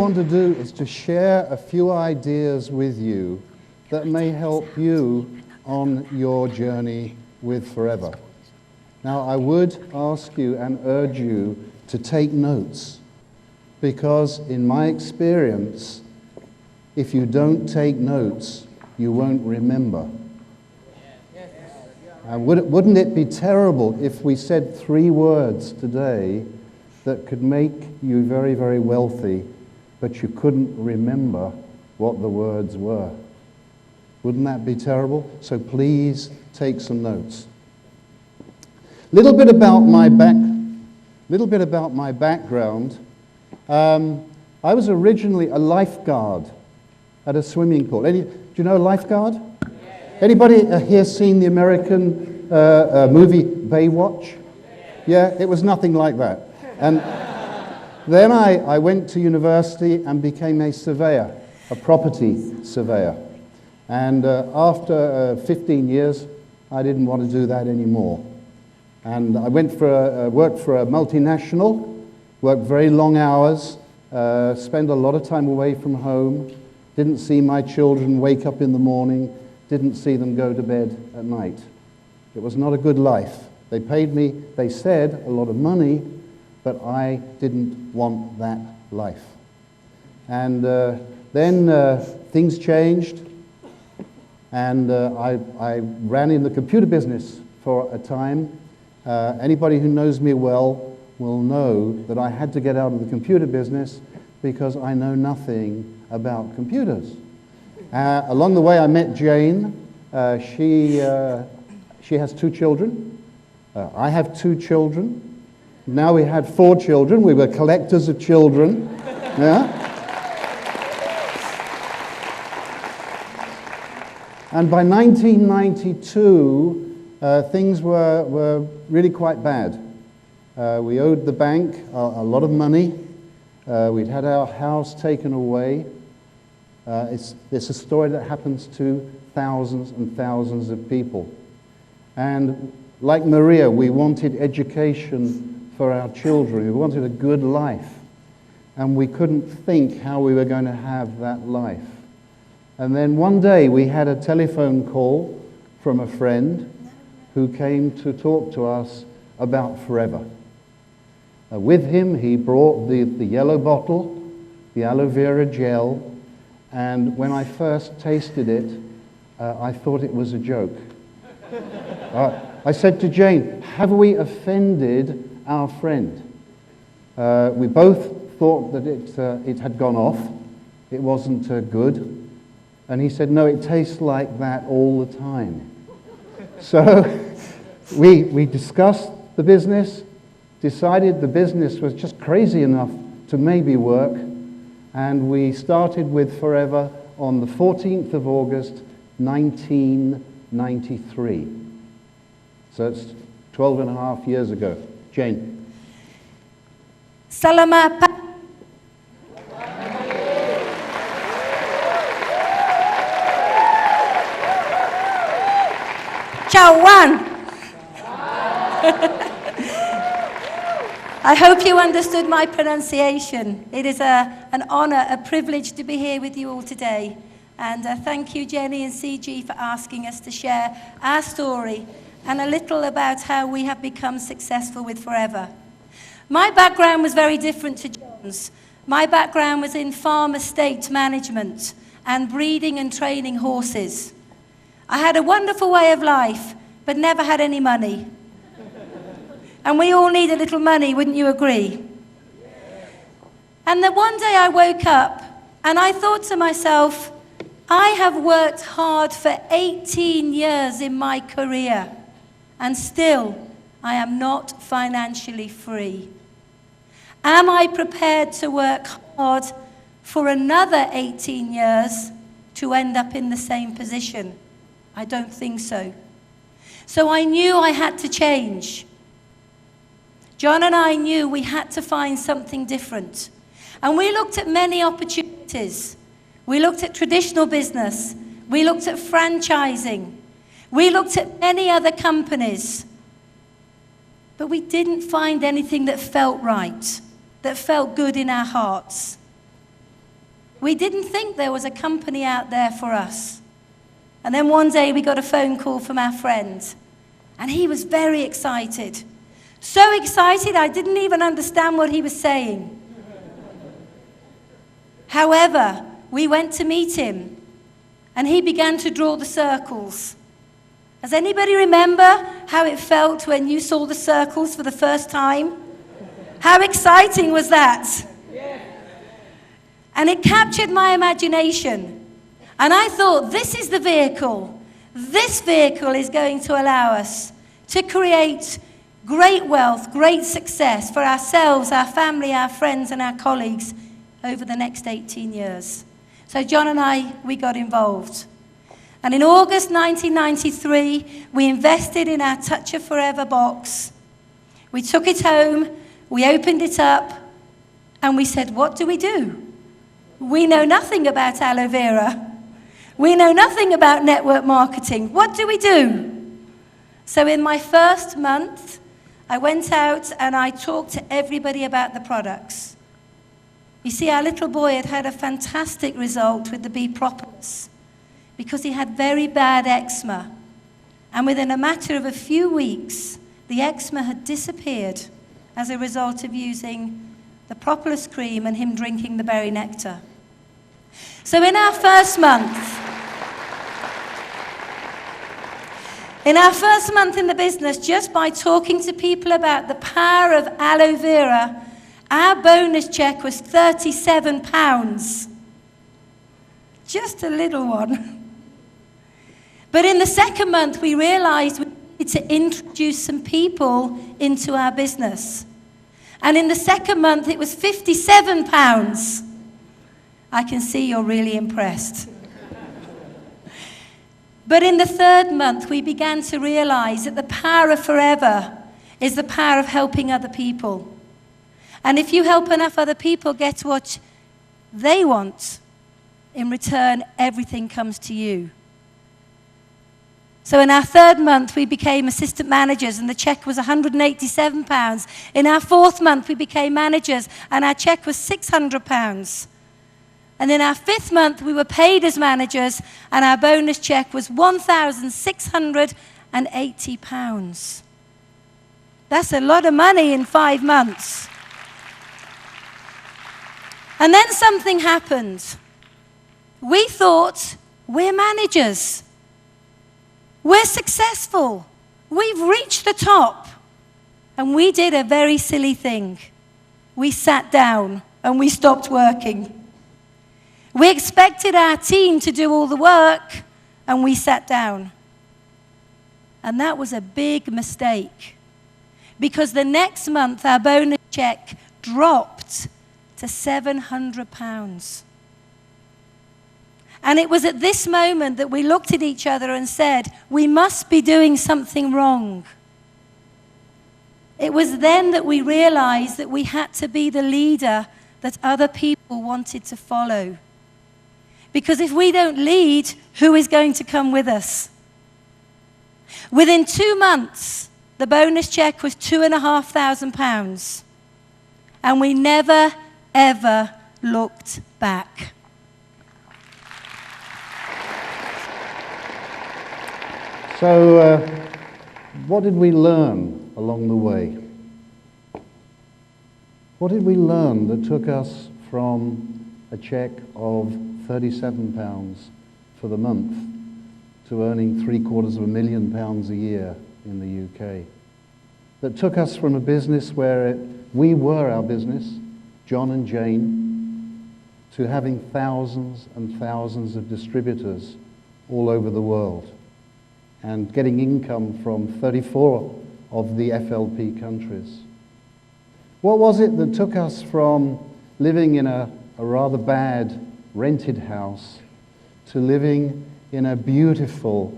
want to do is to share a few ideas with you that may help you on your journey with forever. Now, I would ask you and urge you to take notes, because in my experience, if you don't take notes, you won't remember. Wouldn't it be terrible if we said 3 words today that could make you very, very wealthy, but you couldn't remember what the words were? Wouldn't that be terrible? So please take some notes. Little bit about my background. I was originally a lifeguard at a swimming pool. Do you know a lifeguard? Anybody here seen the American movie Baywatch? Yeah, it was nothing like that. And then I went to university and became a surveyor, a property surveyor. And after 15 years, I didn't want to do that anymore. And I worked for a multinational, worked very long hours, spent a lot of time away from home, didn't see my children wake up in the morning, didn't see them go to bed at night. It was not a good life. They paid me, they said, a lot of money, but I didn't want that life. And then things changed, and I ran in the computer business for a time. Anybody who knows me well will know that I had to get out of the computer business because I know nothing about computers. Along the way I met Jane. She has 2 children. I have 2 children. Now we had 4 children. We were collectors of children. Yeah? And by 1992, things were really quite bad. We owed the bank a lot of money. We'd had our house taken away. It's a story that happens to thousands and thousands of people. And like Maria, we wanted education for our children. We wanted a good life. And we couldn't think how we were going to have that life. And then one day we had a telephone call from a friend who came to talk to us about forever. With him, he brought the yellow bottle, the aloe vera gel, and when I first tasted it, I thought it was a joke. I said to Jane, have we offended our friend? We both thought that it had gone off. It wasn't good. And he said, no, it tastes like that all the time. So we discussed the business, decided the business was just crazy enough to maybe work, and we started with Forever on the 14th of August, 1993. So it's 12 and a half years ago. Jane. Salamat. Cawan. I hope you understood my pronunciation. It is an honor, a privilege to be here with you all today. And thank you, Jenny and CG, for asking us to share our story and a little about how we have become successful with Forever. My background was very different to John's. My background was in farm estate management and breeding and training horses. I had a wonderful way of life, but never had any money. And we all need a little money, wouldn't you agree? And then one day I woke up and I thought to myself, I have worked hard for 18 years in my career, and still I am not financially free. Am I prepared to work hard for another 18 years to end up in the same position? I don't think so. So I knew I had to change. John and I knew we had to find something different. And we looked at many opportunities. We looked at traditional business. We looked at franchising. We looked at many other companies. But we didn't find anything that felt right, that felt good in our hearts. We didn't think there was a company out there for us. And then one day we got a phone call from our friend, and he was very excited. So excited I didn't even understand what he was saying. However, we went to meet him, and he began to draw the circles. Does anybody remember how it felt when you saw the circles for the first time? How exciting was that? And it captured my imagination. And I thought, this is the vehicle. This vehicle is going to allow us to create great wealth, great success for ourselves, our family, our friends, and our colleagues over the next 18 years. So John and I, we got involved. And in August 1993, we invested in our Touch of Forever box. We took it home, we opened it up, and we said, what do we do? We know nothing about aloe vera. We know nothing about network marketing. What do we do? So in my first month, I went out and I talked to everybody about the products. You see, our little boy had had a fantastic result with the bee propolis because he had very bad eczema. And within a matter of a few weeks, the eczema had disappeared as a result of using the propolis cream and him drinking the berry nectar. So in our first month in the business, just by talking to people about the power of aloe vera, our bonus check was £37. Just a little one. But in the second month, we realized we needed to introduce some people into our business. And in the second month, it was £57. I can see you're really impressed. But in the third month, we began to realize that the power of forever is the power of helping other people. And if you help enough other people get what they want, in return, everything comes to you. So in our third month, we became assistant managers, and the check was £187. In our fourth month, we became managers, and our check was £600. And in our fifth month, we were paid as managers, and our bonus check was £1,680. That's a lot of money in 5 months. And then something happened. We thought, we're managers. We're successful. We've reached the top. And we did a very silly thing. We sat down and we stopped working. We expected our team to do all the work, and we sat down. And that was a big mistake, because the next month our bonus check dropped to £700. And it was at this moment that we looked at each other and said, we must be doing something wrong. It was then that we realized that we had to be the leader that other people wanted to follow. Because if we don't lead, who is going to come with us? Within 2 months, the bonus check was £2,500. And we never, ever looked back. So, what did we learn along the way? What did we learn that took us from a check of £37 for the month to earning £750,000 a year in the UK? That took us from a business where we were our business, John and Jane, to having thousands and thousands of distributors all over the world and getting income from 34 of the FLP countries. What was it that took us from living in a rather bad rented house to living in a beautiful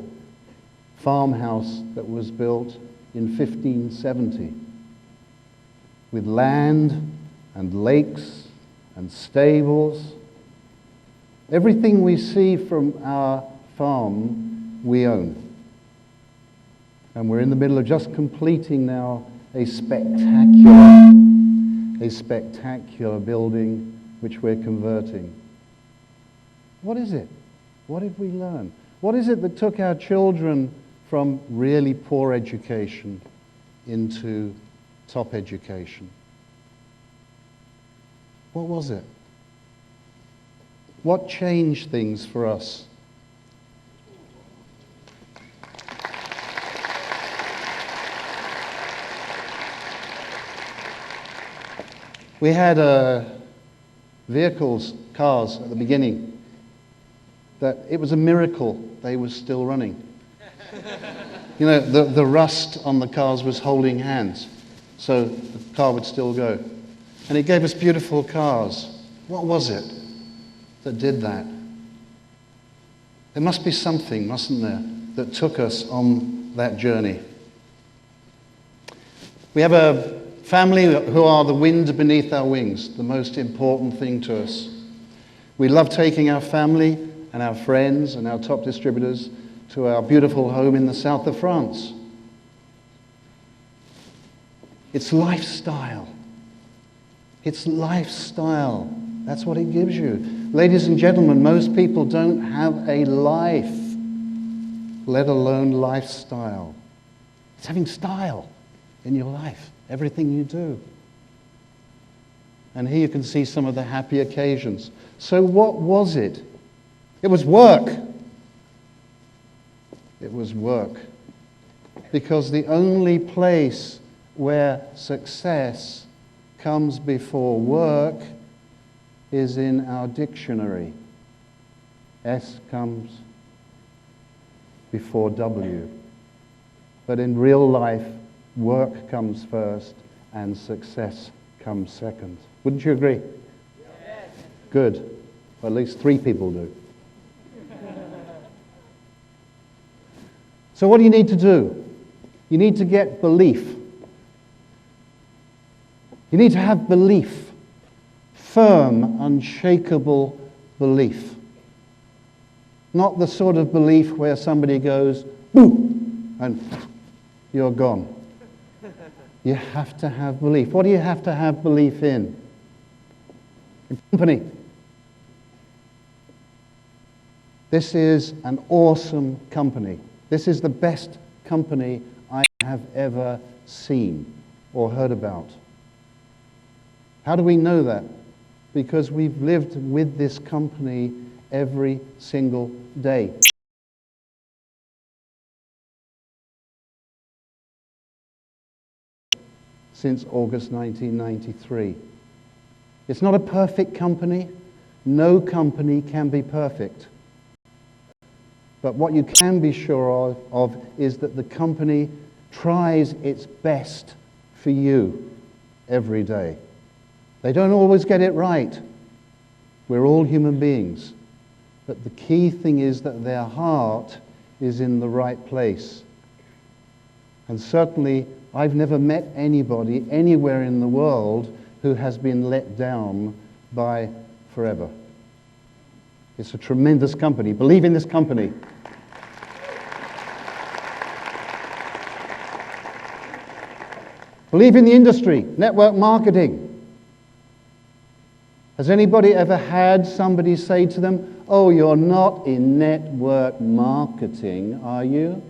farmhouse that was built in 1570 with land and lakes and stables? Everything we see from our farm, we own. And we're in the middle of just completing now a spectacular building which we're converting. What is it? What did we learn? What is it that took our children from really poor education into top education? What was it? What changed things for us? We had vehicles, cars at the beginning, that it was a miracle they were still running. You know, the rust on the cars was holding hands, so the car would still go. And it gave us beautiful cars. What was it that did that? There must be something, mustn't there, that took us on that journey. We have a family who are the wind beneath our wings, the most important thing to us. We love taking our family and our friends and our top distributors to our beautiful home in the south of France. It's lifestyle. It's lifestyle. That's what it gives you. Ladies and gentlemen, most people don't have a life, let alone lifestyle. It's having style in your life, everything you do. And here you can see some of the happy occasions. So what was it? It was work. It was work. Because the only place where success comes before work is in our dictionary. S comes before W. But in real life, work comes first and success comes second. Wouldn't you agree? Yes. Good. Well, at least 3 people do. So what do you need to do? You need to get belief. You need to have belief. Firm, unshakable belief. Not the sort of belief where somebody goes, boom, and you're gone. You have to have belief. What do you have to have belief in? A company. This is an awesome company. This is the best company I have ever seen or heard about. How do we know that? Because we've lived with this company every single day. Since August 1993. It's not a perfect company. No company can be perfect. But what you can be sure of is that the company tries its best for you every day. They don't always get it right. We're all human beings. But the key thing is that their heart is in the right place. And certainly, I've never met anybody anywhere in the world who has been let down by Forever. It's a tremendous company. Believe in this company. Believe in the industry, network marketing. Has anybody ever had somebody say to them, oh, you're not in network marketing, are you?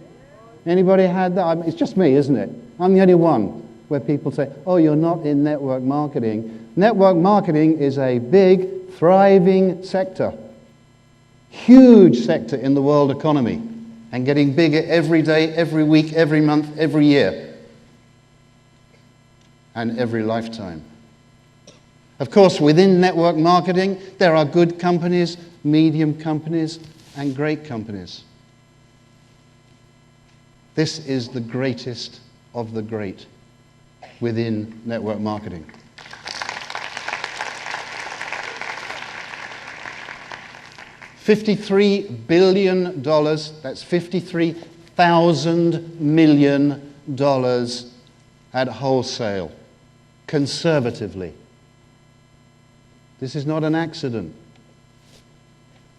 Anybody had that? It's just me, isn't it? I'm the only one where people say, oh, you're not in network marketing. Network marketing is a big, thriving sector. Huge sector in the world economy. And getting bigger every day, every week, every month, every year. And every lifetime. Of course, within network marketing, there are good companies, medium companies, and great companies. This is the greatest of the great within network marketing. $53 billion, that's $53,000 million at wholesale, conservatively. This is not an accident.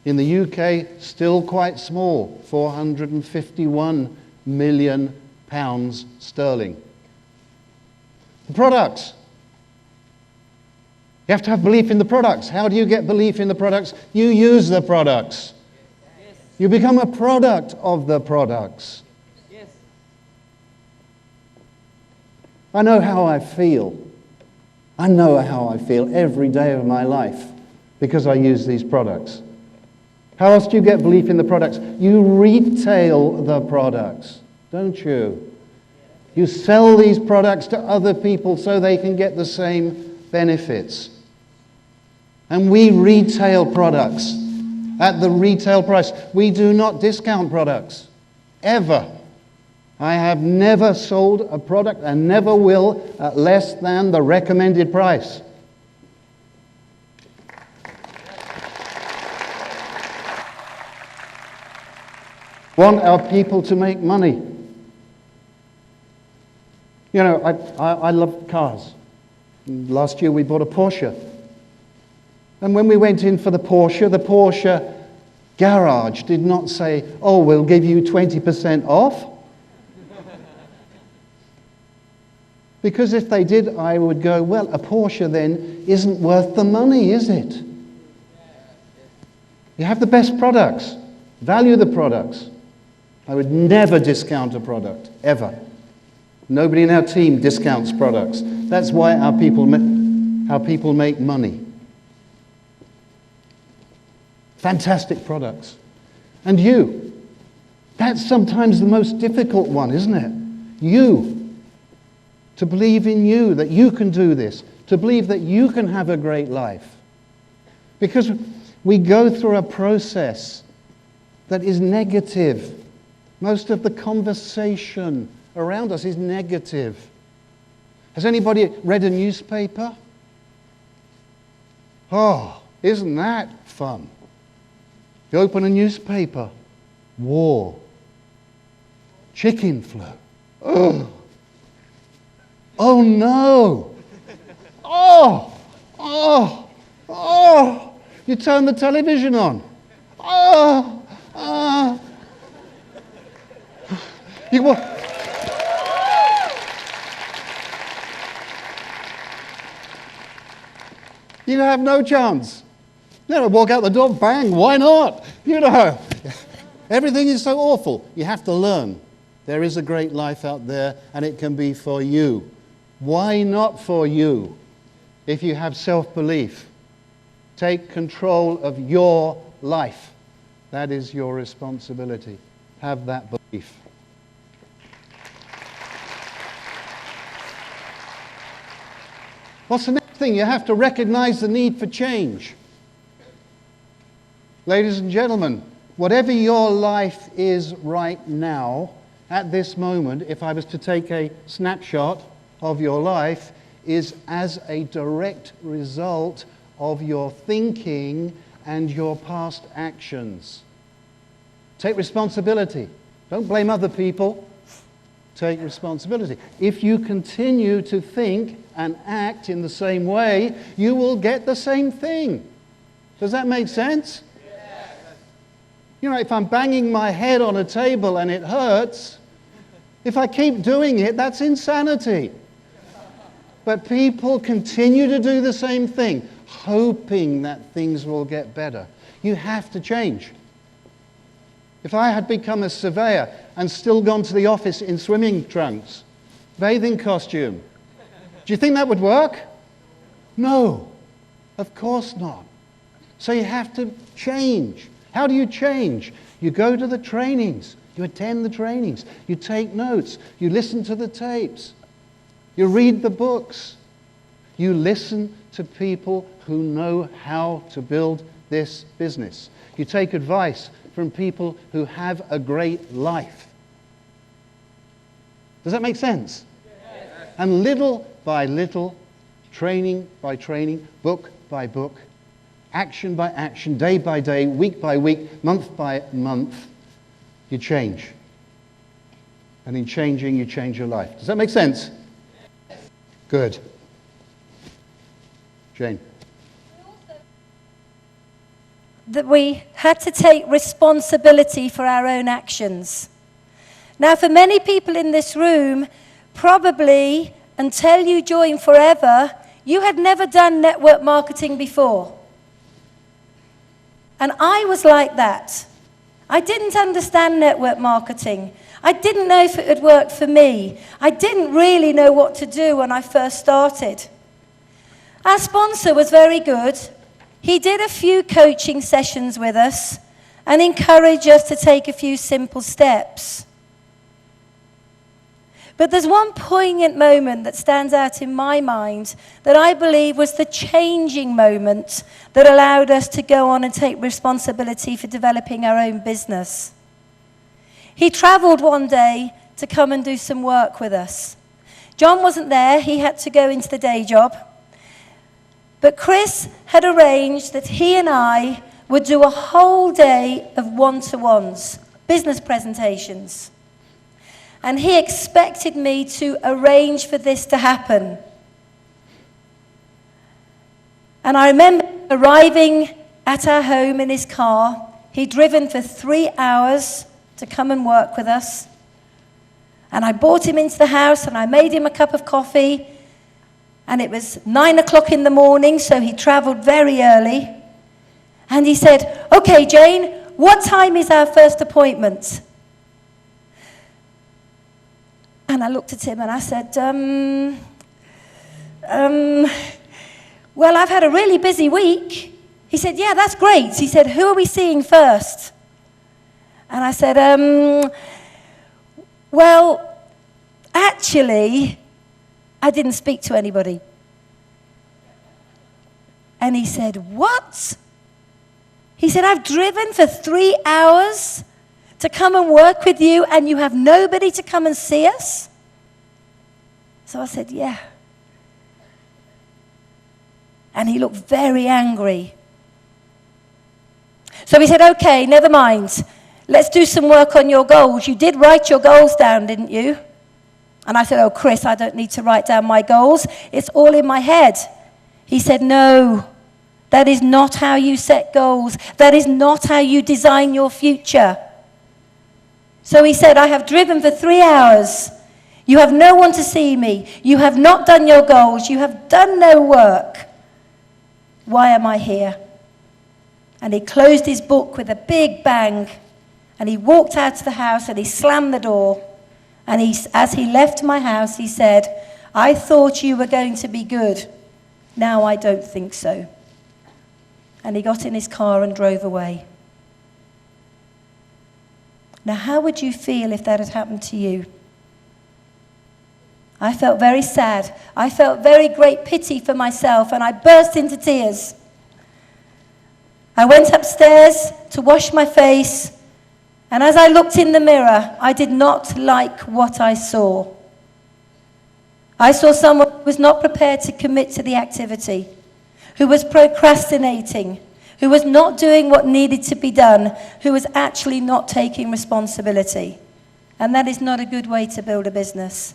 In the UK, still quite small, 451 million pounds sterling. The products. You have to have belief in the products. How do you get belief in the products? You use the products. Yes. You become a product of the products. Yes. I know how I feel. I know how I feel every day of my life because I use these products. How else do you get belief in the products? You retail the products, don't you? You sell these products to other people so they can get the same benefits. And we retail products at the retail price. We do not discount products, ever. I have never sold a product and never will at less than the recommended price. Want our people to make money. You know, I love cars. Last year we bought a Porsche. And when we went in for the Porsche garage did not say, oh, we'll give you 20% off. Because if they did, I would go, well, a Porsche then isn't worth the money, is it? You have the best products. Value the products. I would never discount a product, ever. Nobody in our team discounts products. That's why our people make money. Fantastic products. And you. That's sometimes the most difficult one, isn't it? You. To believe in you, that you can do this. To believe that you can have a great life. Because we go through a process that is negative. Most of the conversation around us is negative. Has anybody read a newspaper? Oh, isn't that fun? You open a newspaper. War. Chicken flu. Oh. Oh no! Oh! Oh! Oh! You turn the television on. Oh! Oh! You have no chance. You know, walk out the door, bang, why not? You know, everything is so awful. You have to learn. There is a great life out there, and it can be for you. Why not for you? If you have self-belief, take control of your life. That is your responsibility. Have that belief. What's the next thing? You have to recognize the need for change. Ladies and gentlemen, whatever your life is right now, at this moment, if I was to take a snapshot of your life, is as a direct result of your thinking and your past actions. Take responsibility. Don't blame other people. Take responsibility. If you continue to think and act in the same way, you will get the same thing. Does that make sense? Yes. You know, if I'm banging my head on a table and it hurts, if I keep doing it, that's insanity. But people continue to do the same thing, hoping that things will get better. You have to change. If I had become a surveyor and still gone to the office in swimming trunks, bathing costume, do you think that would work? No, of course not. So you have to change. How do you change? You go to the trainings. You attend the trainings. You take notes. You listen to the tapes. You read the books. You listen to people who know how to build this business. You take advice from people who have a great life. Does that make sense? Yes. And little by little, training by training, book by book, action by action, day by day, week by week, month by month, you change. And in changing, you change your life. Does that make sense? Good. Jane. That we had to take responsibility for our own actions. Now, for many people in this room, probably until you join Forever, you had never done network marketing before. And I was like that. I didn't understand network marketing. I didn't know if it would work for me. I didn't really know what to do when I first started. Our sponsor was very good. He did a few coaching sessions with us and encouraged us to take a few simple steps. But there's one poignant moment that stands out in my mind that I believe was the changing moment that allowed us to go on and take responsibility for developing our own business. He travelled one day to come and do some work with us. John wasn't there, he had to go into the day job. But Chris had arranged that he and I would do a whole day of one-to-ones, business presentations. And he expected me to arrange for this to happen. And I remember arriving at our home in his car. He'd driven for 3 hours to come and work with us. And I brought him into the house and I made him a cup of coffee. And it was 9 o'clock in the morning, so he travelled very early. And he said, "Okay, Jane, what time is our first appointment?" And I looked at him and I said, "Well, I've had a really busy week." He said, "Yeah, that's great." He said, "Who are we seeing first?" And I said, "Well, actually, I didn't speak to anybody." And he said, "What?" He said, "I've driven for 3 hours to come and work with you and you have nobody to come and see us?" So I said, "Yeah." And he looked very angry. So he said, "Okay, never mind. Let's do some work on your goals. You did write your goals down, didn't you?" And I said, "Oh, Chris, I don't need to write down my goals. It's all in my head." He said, "No, that is not how you set goals. That is not how you design your future." So he said, "I have driven for 3 hours. You have no one to see me. You have not done your goals. You have done no work. Why am I here?" And he closed his book with a big bang. And he walked out of the house and he slammed the door. And as he left my house, he said, "I thought you were going to be good. Now I don't think so." And he got in his car and drove away. Now, how would you feel if that had happened to you? I felt very sad. I felt very great pity for myself, and I burst into tears. I went upstairs to wash my face, and as I looked in the mirror, I did not like what I saw. I saw someone who was not prepared to commit to the activity, who was procrastinating, who was not doing what needed to be done, who was actually not taking responsibility. And that is not a good way to build a business.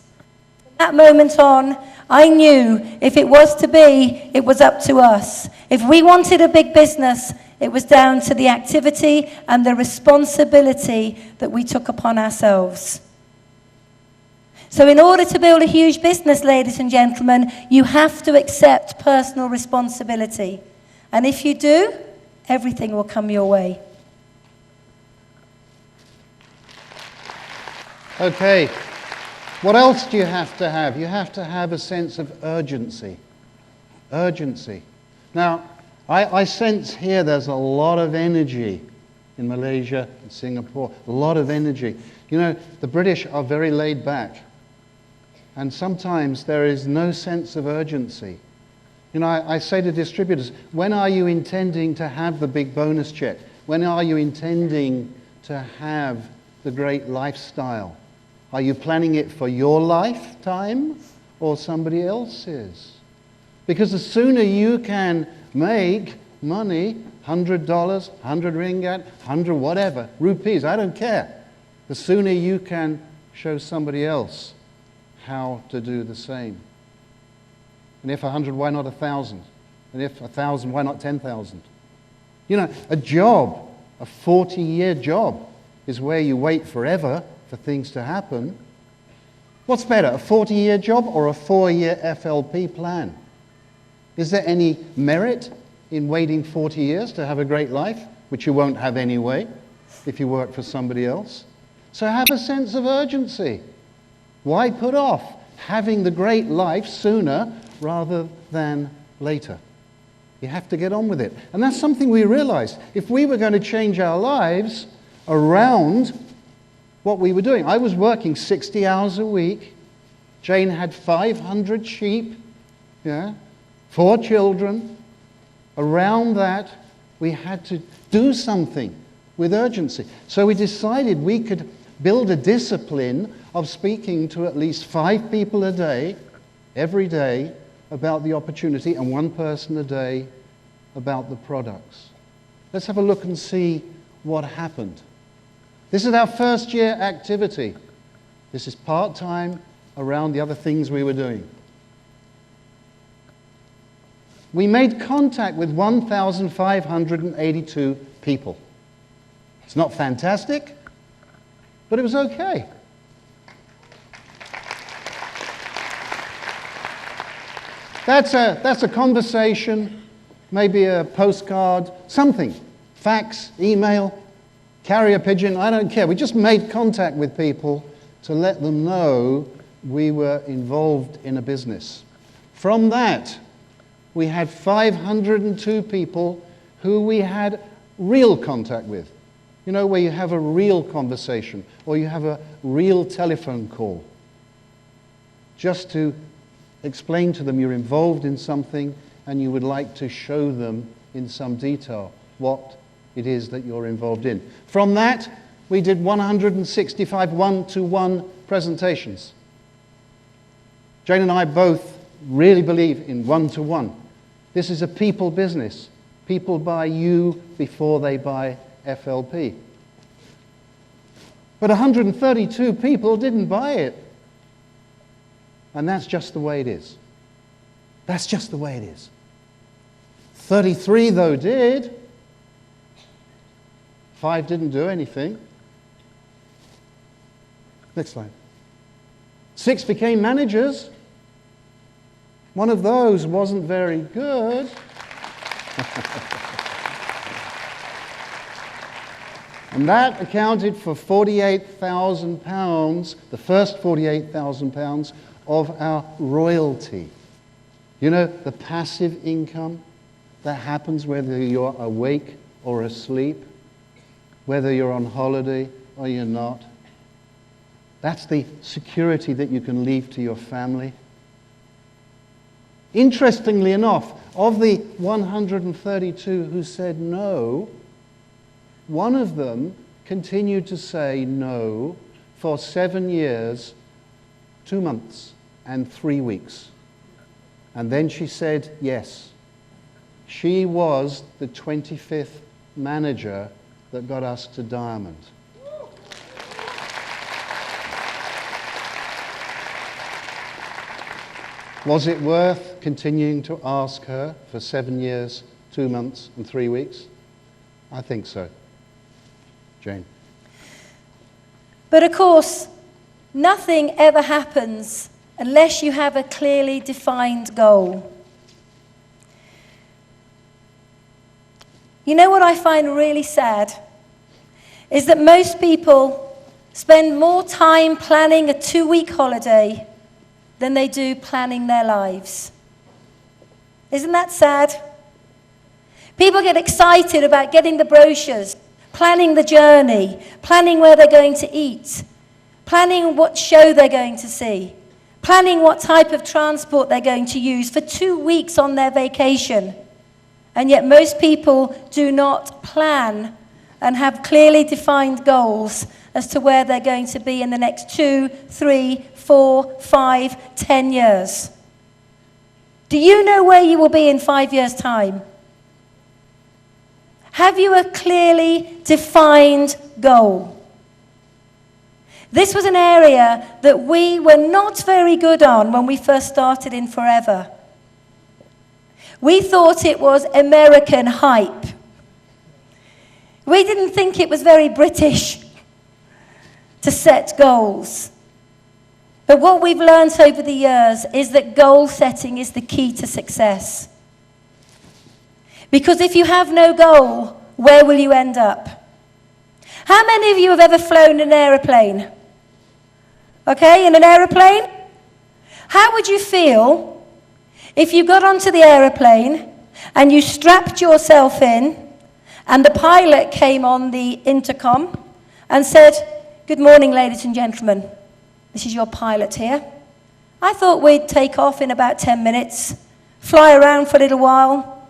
From that moment on, I knew if it was to be, it was up to us. If we wanted a big business, it was down to the activity and the responsibility that we took upon ourselves. So in order to build a huge business, ladies and gentlemen, you have to accept personal responsibility. And if you do, everything will come your way. Okay, what else do you have to have? You have to have a sense of urgency. Urgency. Now, I sense here there's a lot of energy in Malaysia and Singapore, a lot of energy. You know, the British are very laid back. And sometimes there is no sense of urgency. You know, I say to distributors, when are you intending to have the big bonus check? When are you intending to have the great lifestyle? Are you planning it for your lifetime or somebody else's? Because the sooner you can make money, $100, 100 ringgit, 100 whatever, rupees, I don't care. The sooner you can show somebody else how to do the same. And if 100, why not 1,000? And if 1,000, why not 10,000? You know, a job, a 40-year job, is where you wait forever for things to happen. What's better, a 40-year job or a 4-year FLP plan? Is there any merit in waiting 40 years to have a great life, which you won't have anyway if you work for somebody else? So have a sense of urgency. Why put off having the great life sooner rather than later? You have to get on with it. And that's something we realized. If we were going to change our lives around what we were doing. I was working 60 hours a week. Jane had 500 sheep, 4 children. Around that, we had to do something with urgency. So we decided we could build a discipline of speaking to at least 5 people a day, every day, about the opportunity, and 1 person a day about the products. Let's have a look and see what happened. This is our first year activity. This is part-time around the other things we were doing. We made contact with 1,582 people. It's not fantastic, but it was okay. That's a conversation, maybe a postcard, something. Fax, email, carrier pigeon, I don't care. We just made contact with people to let them know we were involved in a business. From that, we had 502 people who we had real contact with. You know, where you have a real conversation or you have a real telephone call. Just to explain to them you're involved in something and you would like to show them in some detail what it is that you're involved in. From that, we did 165 one-to-one presentations. Jane and I both really believe in one-to-one. This is a people business. People buy you before they buy FLP. But 132 people didn't buy it. And that's just the way it is. That's just the way it is. 33, though, did. 5 didn't do anything. Next slide. 6 became managers. One of those wasn't very good. And that accounted for £48,000, the first £48,000 of our royalty. You know, the passive income that happens whether you're awake or asleep, whether you're on holiday or you're not. That's the security that you can leave to your family. Interestingly enough, of the 132 who said no, one of them continued to say no for 7 years, 2 months, and 3 weeks. And then she said yes. She was the 25th manager that got us to Diamond. Was it worth continuing to ask her for 7 years, 2 months, and 3 weeks? I think so. Jane. But of course, nothing ever happens unless you have a clearly defined goal. You know what I find really sad? Is that most people spend more time planning a 2-week holiday than they do planning their lives. Isn't that sad? People get excited about getting the brochures, planning the journey, planning where they're going to eat, planning what show they're going to see, planning what type of transport they're going to use for 2 weeks on their vacation. And yet most people do not plan and have clearly defined goals as to where they're going to be in the next 2, 3, 4, 5, 10 years. Do you know where you will be in 5 years' time? Have you a clearly defined goal? This was an area that we were not very good on when we first started in Forever. We thought it was American hype. We didn't think it was very British to set goals. But what we've learned over the years is that goal setting is the key to success. Because if you have no goal, where will you end up? How many of you have ever flown an aeroplane? Okay, in an aeroplane? How would you feel if you got onto the aeroplane and you strapped yourself in and the pilot came on the intercom and said, "Good morning, ladies and gentlemen. This is your pilot here. I thought we'd take off in about 10 minutes, fly around for a little while.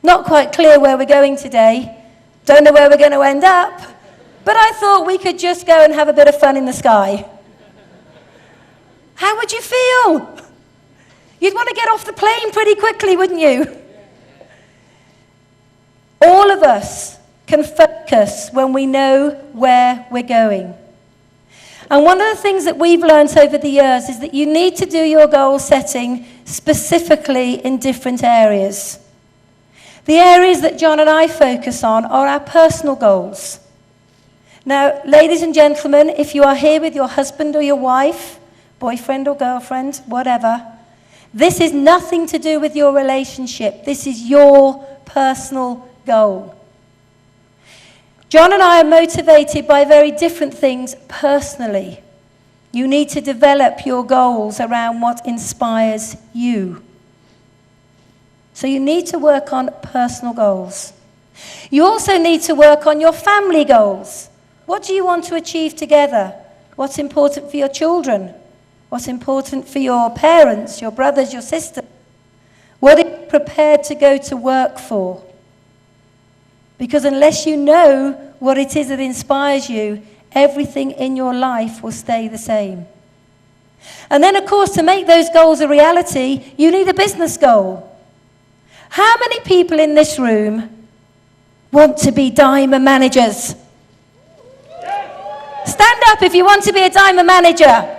Not quite clear where we're going today. Don't know where we're going to end up. But I thought we could just go and have a bit of fun in the sky." How would you feel? You'd want to get off the plane pretty quickly, wouldn't you? All of us can focus when we know where we're going. And one of the things that we've learned over the years is that you need to do your goal setting specifically in different areas. The areas that John and I focus on are our personal goals. Now, ladies and gentlemen, if you are here with your husband or your wife, boyfriend or girlfriend, whatever, this is nothing to do with your relationship. This is your personal goal. John and I are motivated by very different things personally. You need to develop your goals around what inspires you. So you need to work on personal goals. You also need to work on your family goals. What do you want to achieve together? What's important for your children? What's important for your parents, your brothers, your sisters? What are you prepared to go to work for? Because unless you know what it is that inspires you, everything in your life will stay the same. And then, of course, to make those goals a reality, you need a business goal. How many people in this room want to be diamond managers? Stand up if you want to be a diamond manager.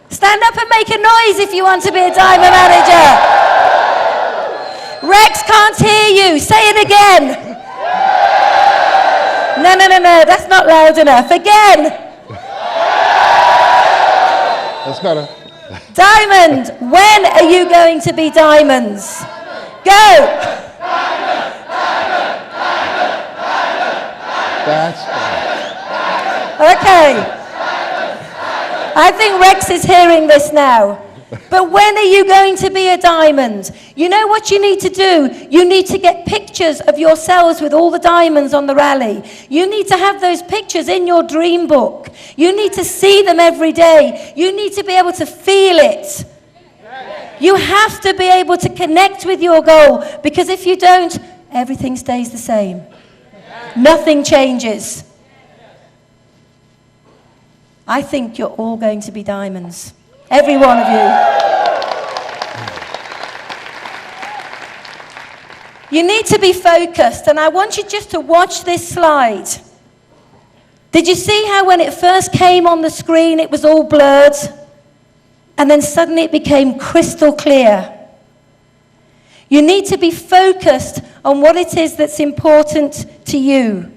Stand up and make a noise if you want to be a diamond manager. Rex can't hear you. Say it again. No. That's not loud enough. Again. That's better. Diamond. When are you going to be diamonds? Go. That's better. Okay. I think Rex is hearing this now. But when are you going to be a diamond? You know what you need to do? You need to get pictures of yourselves with all the diamonds on the rally. You need to have those pictures in your dream book. You need to see them every day. You need to be able to feel it. You have to be able to connect with your goal, because if you don't, everything stays the same. Nothing changes. I think you're all going to be diamonds. Every one of you. You need to be focused, and I want you just to watch this slide. Did you see how when it first came on the screen it was all blurred? And then suddenly it became crystal clear. You need to be focused on what it is that's important to you.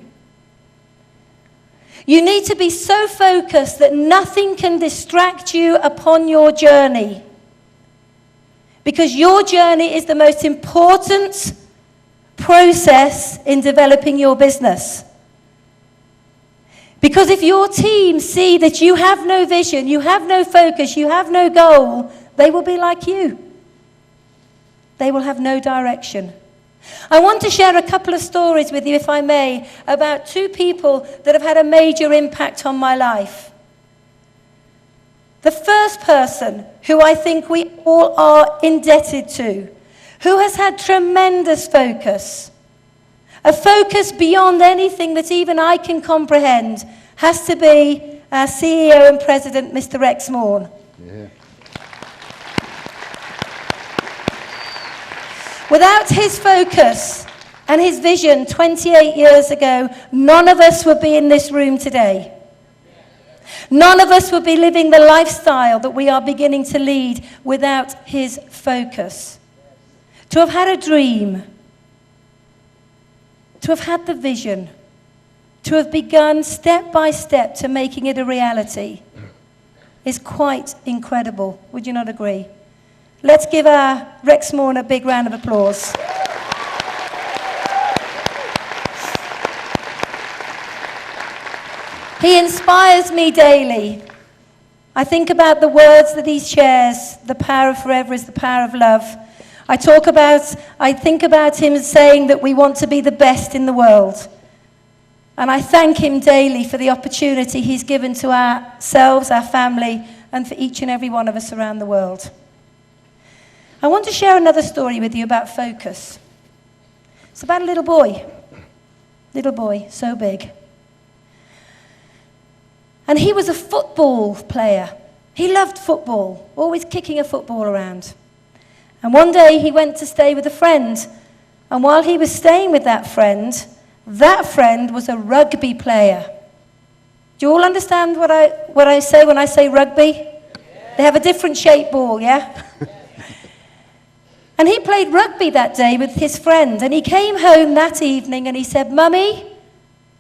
You need to be so focused that nothing can distract you upon your journey. Because your journey is the most important process in developing your business. Because if your team see that you have no vision, you have no focus, you have no goal, they will be like you. They will have no direction. I want to share a couple of stories with you, if I may, about two people that have had a major impact on my life. The first person, who I think we all are indebted to, who has had tremendous focus, a focus beyond anything that even I can comprehend, has to be our CEO and President, Mr. Rex Morn. Yeah. Without his focus and his vision 28 years ago, none of us would be in this room today. None of us would be living the lifestyle that we are beginning to lead without his focus. To have had a dream, to have had the vision, to have begun step by step to making it a reality is quite incredible. Would you not agree? Let's give our Rex Morn a big round of applause. He inspires me daily. I think about the words that he shares. The power of forever is the power of love. I think about him saying that we want to be the best in the world. And I thank him daily for the opportunity he's given to ourselves, our family, and for each and every one of us around the world. I want to share another story with you about focus. It's about a little boy, so big. And he was a football player. He loved football, always kicking a football around. And one day he went to stay with a friend. And while he was staying with that friend was a rugby player. Do you all understand what I say when I say rugby? Yeah. They have a different shaped ball, yeah? And he played rugby that day with his friend. And he came home that evening and he said, "Mummy,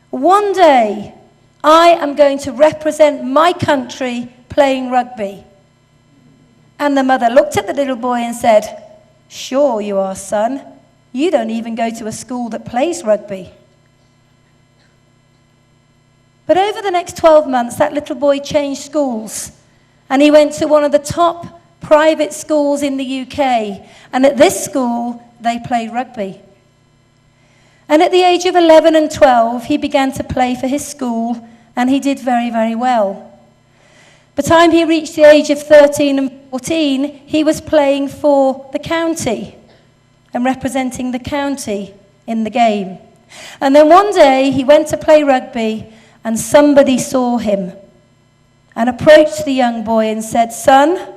one day I am going to represent my country playing rugby." And the mother looked at the little boy and said, "Sure you are, son. You don't even go to a school that plays rugby." But over the next 12 months, that little boy changed schools. And he went to one of the top private schools in the UK. And at this school, they played rugby. And at the age of 11 and 12, he began to play for his school. And he did very, very well. By the time he reached the age of 13 and 14, he was playing for the county and representing the county in the game. And then one day he went to play rugby and somebody saw him and approached the young boy and said, "Son,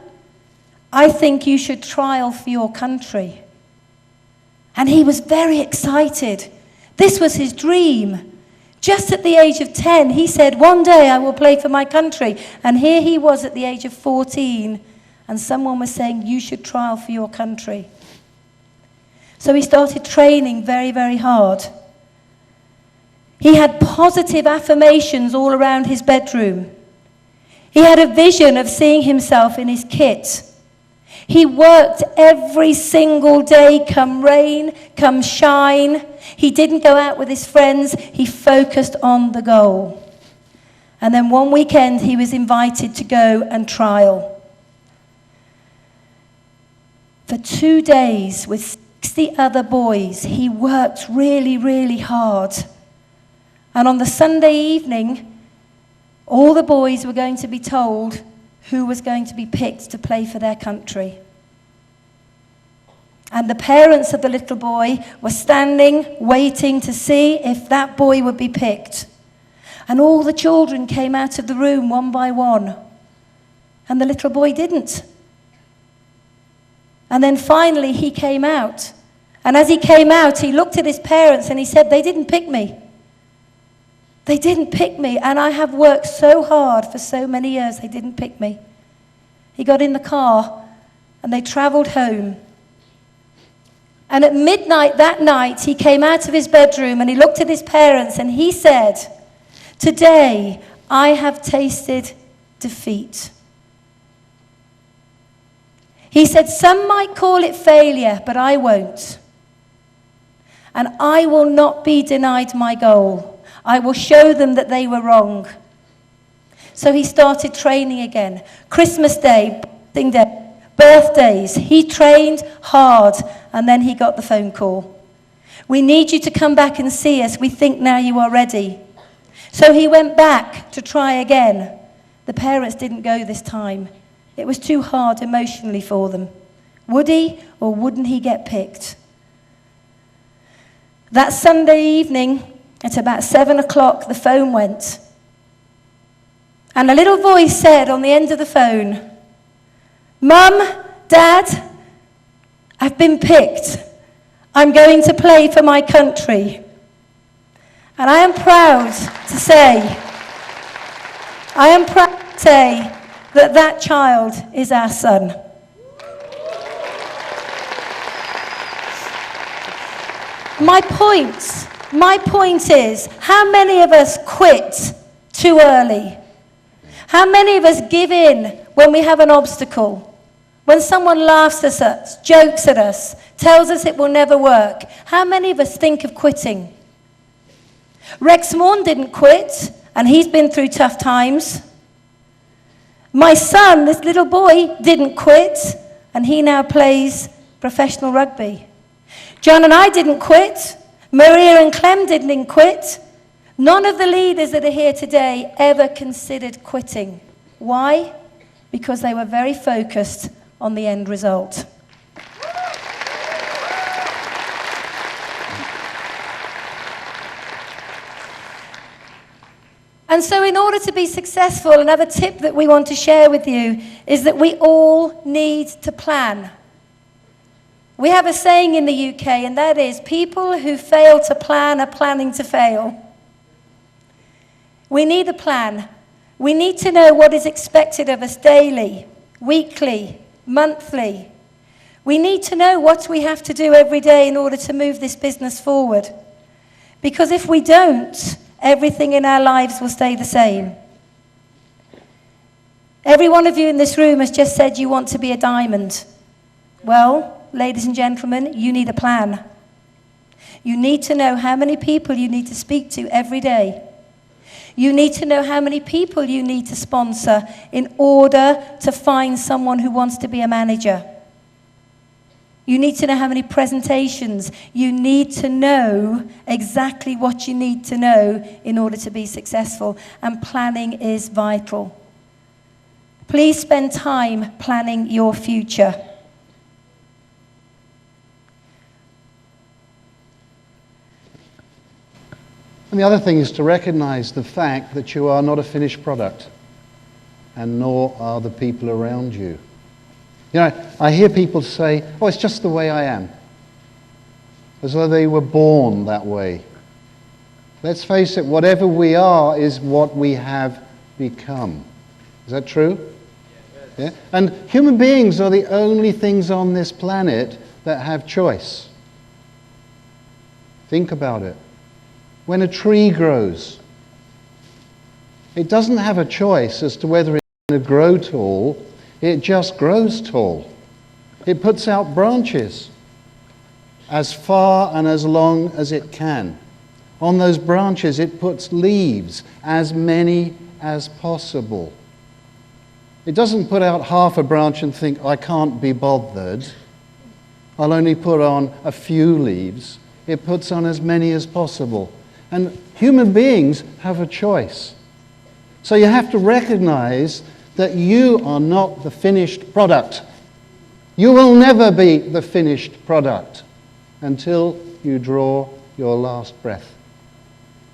I think you should trial for your country." And he was very excited. This was his dream. Just at the age of 10, he said, "One day I will play for my country." And here he was at the age of 14, and someone was saying, "You should trial for your country." So he started training very, very hard. He had positive affirmations all around his bedroom. He had a vision of seeing himself in his kit. He worked every single day, come rain, come shine. He didn't go out with his friends. He focused on the goal. And then one weekend, he was invited to go and trial. For 2 days with 60 other boys, he worked really, really hard. And on the Sunday evening, all the boys were going to be told who was going to be picked to play for their country. And the parents of the little boy were standing, waiting to see if that boy would be picked. And all the children came out of the room one by one. And the little boy didn't. And then finally he came out. And as he came out, he looked at his parents and he said, "They didn't pick me. They didn't pick me, and I have worked so hard for so many years, they didn't pick me." He got in the car and they traveled home. And at midnight that night, he came out of his bedroom and he looked at his parents and he said, "Today I have tasted defeat." He said, "Some might call it failure, but I won't. And I will not be denied my goal. I will show them that they were wrong." So he started training again. Christmas Day, Boxing Day, birthdays. He trained hard, and then he got the phone call. "We need you to come back and see us. We think now you are ready." So he went back to try again. The parents didn't go this time. It was too hard emotionally for them. Would he or wouldn't he get picked? That Sunday evening, at about 7 o'clock, the phone went. And a little voice said on the end of the phone, "Mum, Dad, I've been picked. I'm going to play for my country." And I am proud to say that that child is our son. My point is, how many of us quit too early? How many of us give in when we have an obstacle? When someone laughs at us, jokes at us, tells us it will never work, how many of us think of quitting? Rex Morn didn't quit, and he's been through tough times. My son, this little boy, didn't quit, and he now plays professional rugby. John and I didn't quit. Maria and Clem didn't quit. None of the leaders that are here today ever considered quitting. Why? Because they were very focused on the end result. And so in order to be successful, another tip that we want to share with you is that we all need to plan. We have a saying in the UK, and that is, people who fail to plan are planning to fail. We need a plan. We need to know what is expected of us daily, weekly, monthly. We need to know what we have to do every day in order to move this business forward. Because if we don't, everything in our lives will stay the same. Every one of you in this room has just said you want to be a diamond. Well, ladies and gentlemen, you need a plan. You need to know how many people you need to speak to every day. You need to know how many people you need to sponsor in order to find someone who wants to be a manager. You need to know how many presentations. You need to know exactly what you need to know in order to be successful. And planning is vital. Please spend time planning your future. And the other thing is to recognize the fact that you are not a finished product, and nor are the people around you. You know, I hear people say, oh, it's just the way I am, as though they were born that way. Let's face it, whatever we are is what we have become. Is that true? Yes. Yeah? And human beings are the only things on this planet that have choice. Think about it. When a tree grows, it doesn't have a choice as to whether it's going to grow tall. It just grows tall. It puts out branches as far and as long as it can. On those branches, it puts leaves, as many as possible. It doesn't put out half a branch and think, I can't be bothered. I'll only put on a few leaves. It puts on as many as possible. And human beings have a choice. So you have to recognize that you are not the finished product. You will never be the finished product until you draw your last breath.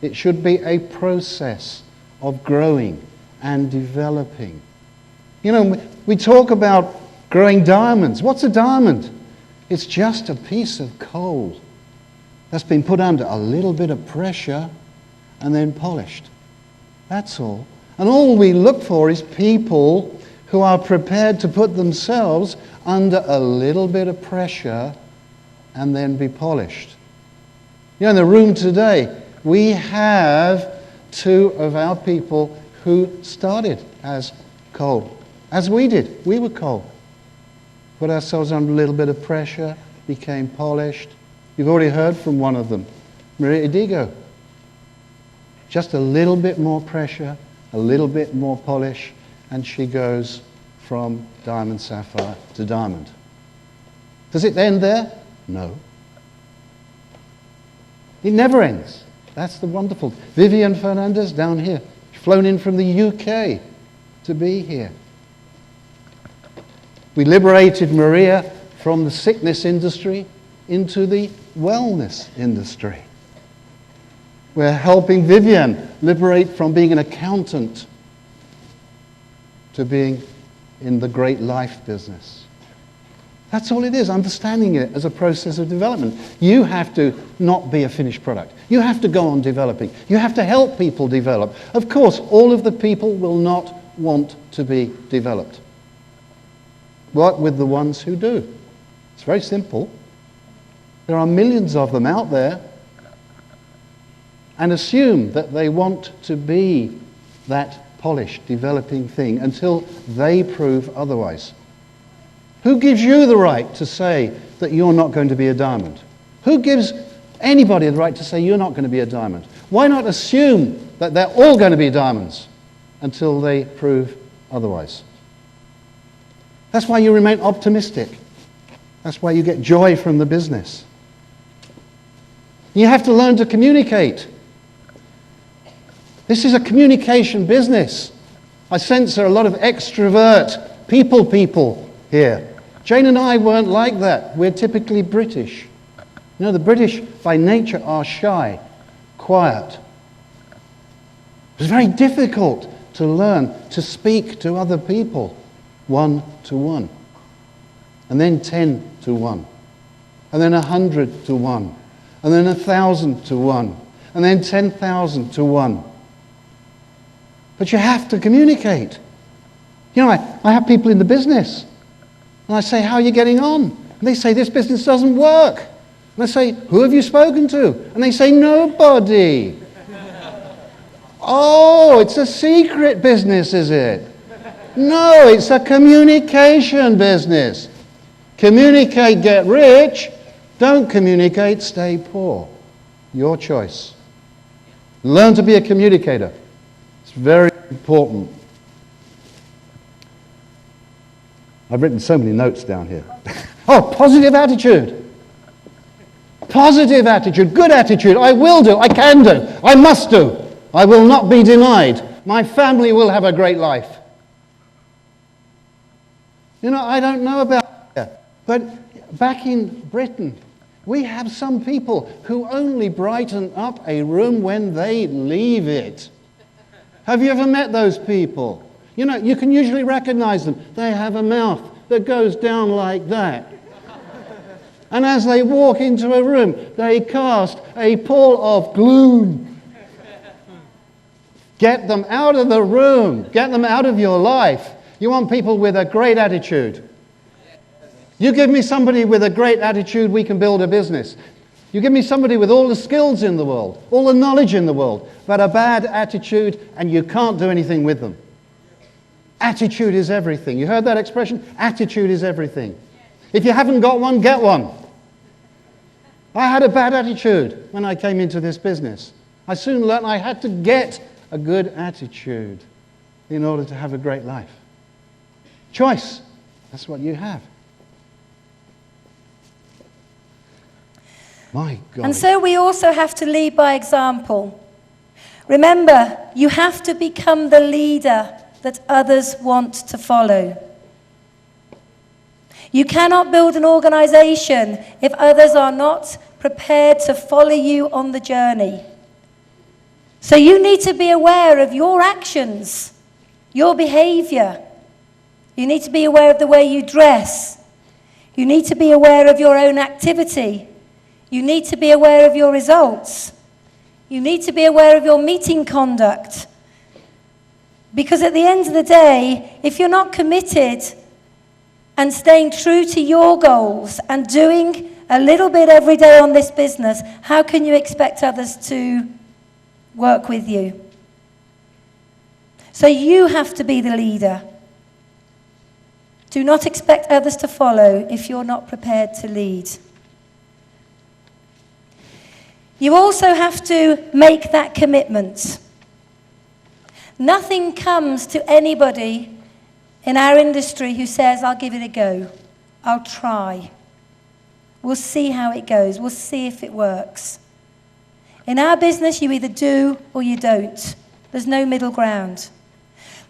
It should be a process of growing and developing. You know, we talk about growing diamonds. What's a diamond? It's just a piece of coal that's been put under a little bit of pressure and then polished. That's all. And all we look for is people who are prepared to put themselves under a little bit of pressure and then be polished. You know, in the room today, we have two of our people who started as coal, as we did. We were coal. Put ourselves under a little bit of pressure, became polished. You've already heard from one of them, Maria Idigo. Just a little bit more pressure, a little bit more polish, and she goes from diamond sapphire to diamond. Does it end there? No. It never ends. That's the wonderful. Vivian Fernandez down here, flown in from the UK to be here. We liberated Maria from the sickness industry into the wellness industry. We're helping Vivian liberate from being an accountant to being in the great life business. That's all it is, understanding it as a process of development. You have to not be a finished product. You have to go on developing. You have to help people develop. Of course, all of the people will not want to be developed. What with the ones who do? It's very simple. There are millions of them out there, and assume that they want to be that polished, developing thing until they prove otherwise. Who gives you the right to say that you're not going to be a diamond? Who gives anybody the right to say you're not going to be a diamond? Why not assume that they're all going to be diamonds until they prove otherwise? That's why you remain optimistic. That's why you get joy from the business. You have to learn to communicate. This is a communication business. I sense there are a lot of extrovert people here. Jane and I weren't like that. We're typically British. You know, the British by nature are shy, quiet. It's very difficult to learn to speak to other people 1-to-1, and then 10-to-1, and then 100-to-1, and then 1,000-to-1, and then 10,000-to-1. But you have to communicate. You know, I have people in the business, and I say, how are you getting on? And they say, this business doesn't work. And I say, who have you spoken to? And they say, nobody. Oh, it's a secret business, is it? No, it's a communication business. Communicate, get rich. Don't communicate, stay poor. Your choice. Learn to be a communicator. It's very important. I've written so many notes down here. Oh, positive attitude. Positive attitude, good attitude. I will do, I can do, I must do. I will not be denied. My family will have a great life. You know, I don't know about it, but back in Britain, we have some people who only brighten up a room when they leave it. Have you ever met those people? You know, you can usually recognize them. They have a mouth that goes down like that. And as they walk into a room, they cast a pall of gloom. Get them out of the room. Get them out of your life. You want people with a great attitude. You give me somebody with a great attitude, we can build a business. You give me somebody with all the skills in the world, all the knowledge in the world, but a bad attitude, and you can't do anything with them. Attitude is everything. You heard that expression? Attitude is everything. If you haven't got one, get one. I had a bad attitude when I came into this business. I soon learned I had to get a good attitude in order to have a great life. Choice. That's what you have. My God. And so we also have to lead by example. Remember, you have to become the leader that others want to follow. You cannot build an organization if others are not prepared to follow you on the journey. So you need to be aware of your actions, your behavior. You need to be aware of the way you dress. You need to be aware of your own activity. You need to be aware of your results. You need to be aware of your meeting conduct. Because at the end of the day, if you're not committed and staying true to your goals and doing a little bit every day on this business, how can you expect others to work with you? So you have to be the leader. Do not expect others to follow if you're not prepared to lead. You also have to make that commitment. Nothing comes to anybody in our industry who says, I'll give it a go. I'll try. We'll see how it goes. We'll see if it works. In our business, you either do or you don't. There's no middle ground.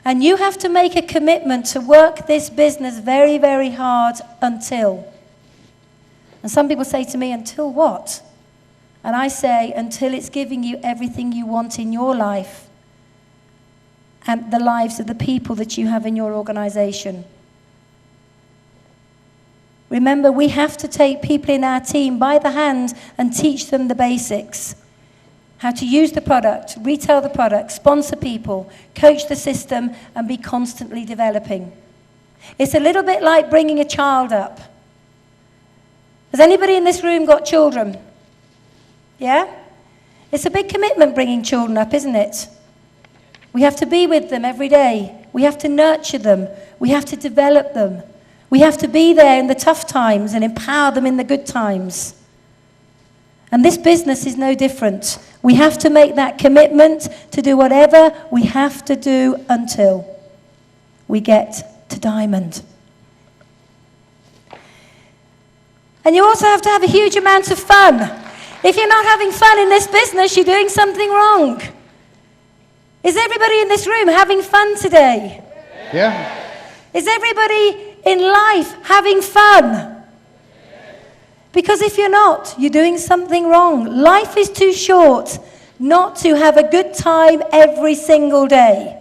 And you have to make a commitment to work this business very, very hard until. And some people say to me, until what? And I say, until it's giving you everything you want in your life and the lives of the people that you have in your organization. Remember, we have to take people in our team by the hand and teach them the basics. How to use the product, retail the product, sponsor people, coach the system, and be constantly developing. It's a little bit like bringing a child up. Has anybody in this room got children? Yeah? It's a big commitment bringing children up, isn't it? We have to be with them every day. We have to nurture them. We have to develop them. We have to be there in the tough times and empower them in the good times. And this business is no different. We have to make that commitment to do whatever we have to do until we get to diamond. And you also have to have a huge amount of fun. If you're not having fun in this business, you're doing something wrong. Is everybody in this room having fun today? Yeah. Is everybody in life having fun? Because if you're not, you're doing something wrong. Life is too short not to have a good time every single day.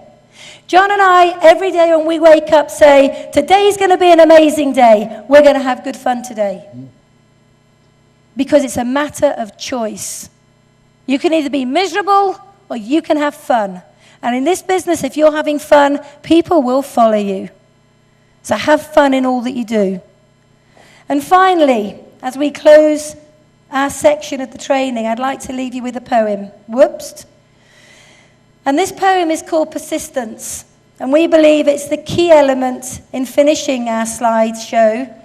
John and I, every day when we wake up, say, today's going to be an amazing day. We're going to have good fun today. Because it's a matter of choice. You can either be miserable or you can have fun. And in this business, if you're having fun, people will follow you. So have fun in all that you do. And finally, as we close our section of the training, I'd like to leave you with a poem. Whoops. And this poem is called Persistence. And we believe it's the key element in finishing our slideshow.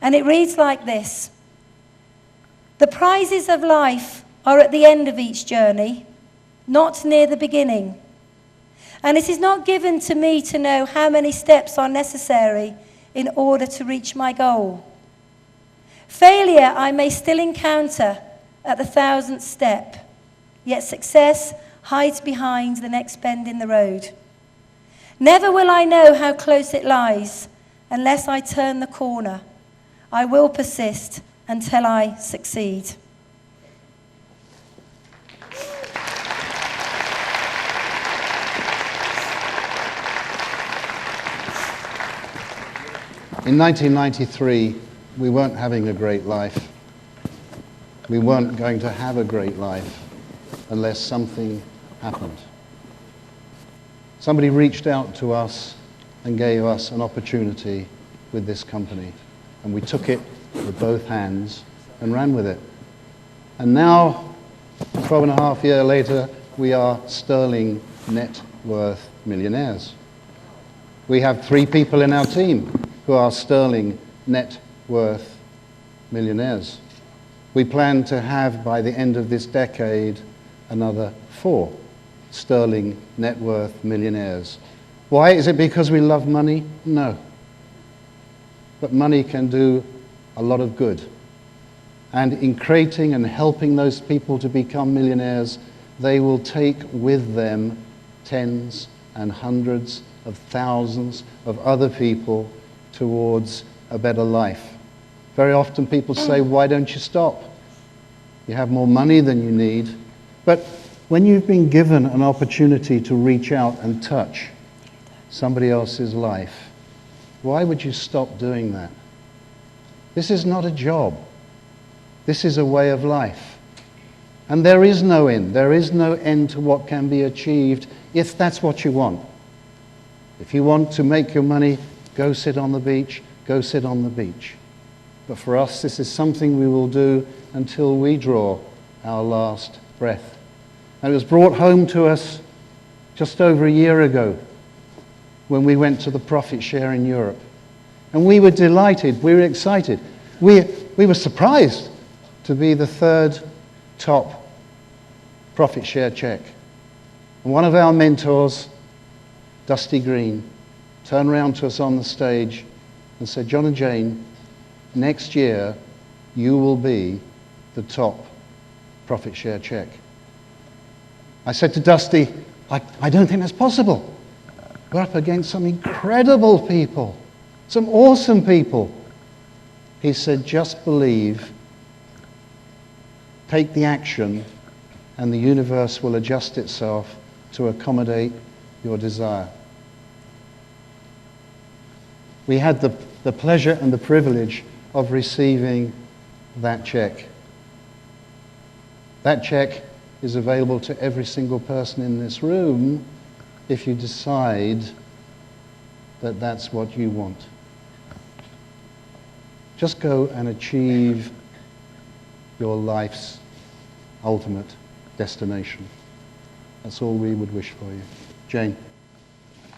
And it reads like this. The prizes of life are at the end of each journey, not near the beginning. And it is not given to me to know how many steps are necessary in order to reach my goal. Failure I may still encounter at the 1000th step, yet success hides behind the next bend in the road. Never will I know how close it lies unless I turn the corner. I will persist until I succeed. In 1993, we weren't having a great life. We weren't going to have a great life unless something happened. Somebody reached out to us and gave us an opportunity with this company. And we took it with both hands and ran with it. And now, 12 and a half years later, we are sterling net worth millionaires. We have 3 people in our team who are sterling net worth millionaires. We plan to have, by the end of this decade, another 4 sterling net worth millionaires. Why? Is it because we love money? No. But money can do a lot of good. And in creating and helping those people to become millionaires, they will take with them tens and hundreds of thousands of other people towards a better life. Very often people say, why don't you stop? You have more money than you need. But when you've been given an opportunity to reach out and touch somebody else's life, why would you stop doing that? This is not a job. This is a way of life. And there is no end. There is no end to what can be achieved if that's what you want. If you want to make your money, go sit on the beach, go sit on the beach. But for us, this is something we will do until we draw our last breath. And it was brought home to us just over a year ago when we went to the profit share in Europe. And we were delighted, we were excited. We were surprised to be the 3rd top profit share check. And one of our mentors, Dusty Green, turned around to us on the stage and said, John and Jane, next year you will be the top profit share check. I said to Dusty, I don't think that's possible. We're up against some incredible people, some awesome people. He said, just believe, take the action, and the universe will adjust itself to accommodate your desire. We had the pleasure and the privilege of receiving that check. That check is available to every single person in this room if you decide that that's what you want. Just go and achieve your life's ultimate destination. That's all we would wish for you. Jane.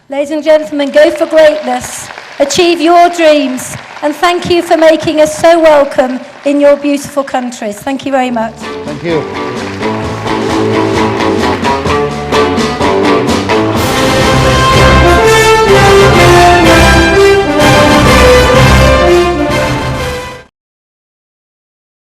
Ladies and gentlemen, go for greatness. achieve your dreams, and thank you for making us so welcome in your beautiful countries. Thank you very much. Thank you.